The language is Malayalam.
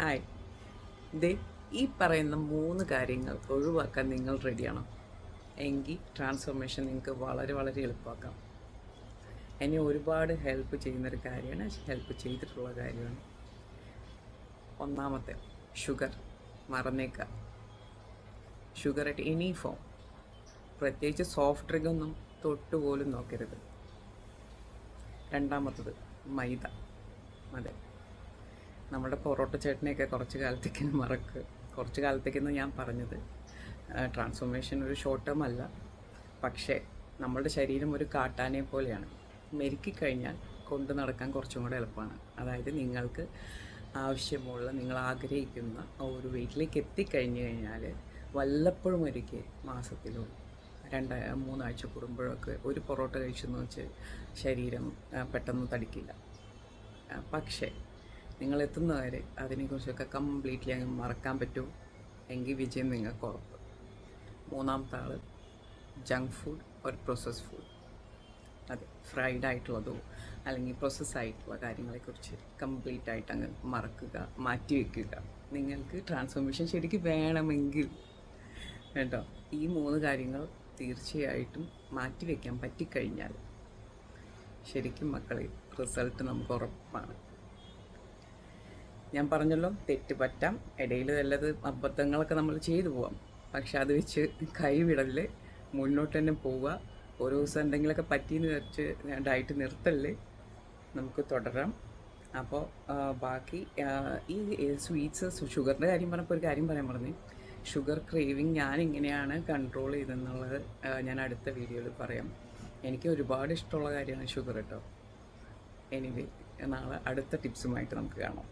ഹായ്. ദേ ഈ പറയുന്ന 3 കാര്യങ്ങൾ ഒഴിവാക്കാൻ നിങ്ങൾ റെഡിയാണോ? എങ്കിൽ ട്രാൻസ്ഫോർമേഷൻ നിങ്ങൾക്ക് വളരെ വളരെ എളുപ്പമാക്കാം. എന്നെ ഒരുപാട് ഹെൽപ്പ് ചെയ്യുന്നൊരു കാര്യമാണ്, ഹെൽപ്പ് ചെയ്തിട്ടുള്ള കാര്യമാണ്. ഒന്നാമത്തെ, ഷുഗർ മറന്നേക്കുക. ഷുഗർ അറ്റ് എനി ഫോം, പ്രത്യേകിച്ച് സോഫ്റ്റ് ഡ്രിങ്ക് ഒന്നും തൊട്ടുപോലും നോക്കരുത്. രണ്ടാമത്തത്, മൈദ. അതെ, നമ്മുടെ പൊറോട്ട ചട്നിയൊക്കെ കുറച്ച് കാലത്തേക്കെന്ന് ഞാൻ പറഞ്ഞത് ട്രാൻസ്ഫോർമേഷൻ ഒരു ഷോർട്ട് ടേം അല്ല. പക്ഷേ നമ്മളുടെ ശരീരം ഒരു കാട്ടാനെ പോലെയാണ്. മെരുക്കിക്കഴിഞ്ഞാൽ കൊണ്ടു നടക്കാൻ കുറച്ചും കൂടെ എളുപ്പമാണ്. അതായത് നിങ്ങൾക്ക് ആവശ്യമുള്ള, നിങ്ങൾ ആഗ്രഹിക്കുന്ന ഒരു വെയിറ്റിലേക്ക് എത്തിക്കഴിഞ്ഞ് കഴിഞ്ഞാൽ വല്ലപ്പോഴും ഒരിക്കൽ മാസത്തിലോ 2-3 ആഴ്ച കൂടുമ്പോഴൊക്കെ ഒരു പൊറോട്ട കഴിച്ചെന്ന് വെച്ച് ശരീരം പെട്ടെന്ന് തടിക്കില്ല. പക്ഷേ നിങ്ങൾ എത്തുന്നവരെ അതിനെക്കുറിച്ചൊക്കെ കംപ്ലീറ്റ്ലി അങ്ങ് മറക്കാൻ പറ്റും എങ്കിൽ വിജയം നിങ്ങൾക്ക് ഉറപ്പ്. മൂന്നാമത്തെ ആൾ, ജങ്ക് ഫുഡ് ഒരു പ്രോസസ്ഡ് ഫുഡ്. അതെ, ഫ്രൈഡ് ആയിട്ടുള്ളതോ അല്ലെങ്കിൽ പ്രോസസ്സ് ആയിട്ടുള്ള കാര്യങ്ങളെക്കുറിച്ച് കംപ്ലീറ്റ് ആയിട്ട് അങ്ങ് മറക്കുക, മാറ്റി വയ്ക്കുക. നിങ്ങൾക്ക് ട്രാൻസ്ഫോർമേഷൻ ശരിക്കും വേണമെങ്കിൽ കേട്ടോ, ഈ 3 കാര്യങ്ങൾ തീർച്ചയായിട്ടും മാറ്റി വയ്ക്കാൻ പറ്റിക്കഴിഞ്ഞാൽ ശരിക്കും മക്കളെ റിസൾട്ട് നമുക്ക് ഉറപ്പാണ്. ഞാൻ പറഞ്ഞല്ലോ, തെറ്റ് പറ്റാം, ഇടയിൽ വല്ലത് അബദ്ധങ്ങളൊക്കെ നമ്മൾ ചെയ്തു പോവാം. പക്ഷെ അത് വെച്ച് കൈവിടല്, മുന്നോട്ട് തന്നെ പോവുക. ഓരോ ദിവസം എന്തെങ്കിലുമൊക്കെ പറ്റിയെന്ന് വെച്ച് ഡയറ്റ് നിർത്തല്ലേ, നമുക്ക് തുടരാം. അപ്പോൾ ബാക്കി ഈ സ്വീറ്റ്സ്, ഷുഗറിൻ്റെ കാര്യം പറഞ്ഞപ്പോൾ ഒരു കാര്യം പറയാൻ പറഞ്ഞു. ഷുഗർ ക്രേവിങ് ഞാൻ എങ്ങനെയാണ് കൺട്രോൾ ചെയ്തെന്നുള്ളത് ഞാൻ അടുത്ത വീഡിയോയിൽ പറയാം. എനിക്ക് ഒരുപാട് ഇഷ്ടമുള്ള കാര്യമാണ് ഷുഗർ കേട്ടോ. എനിവേ, നാളെ അടുത്ത ടിപ്സുമായിട്ട് നമുക്ക് കാണാം.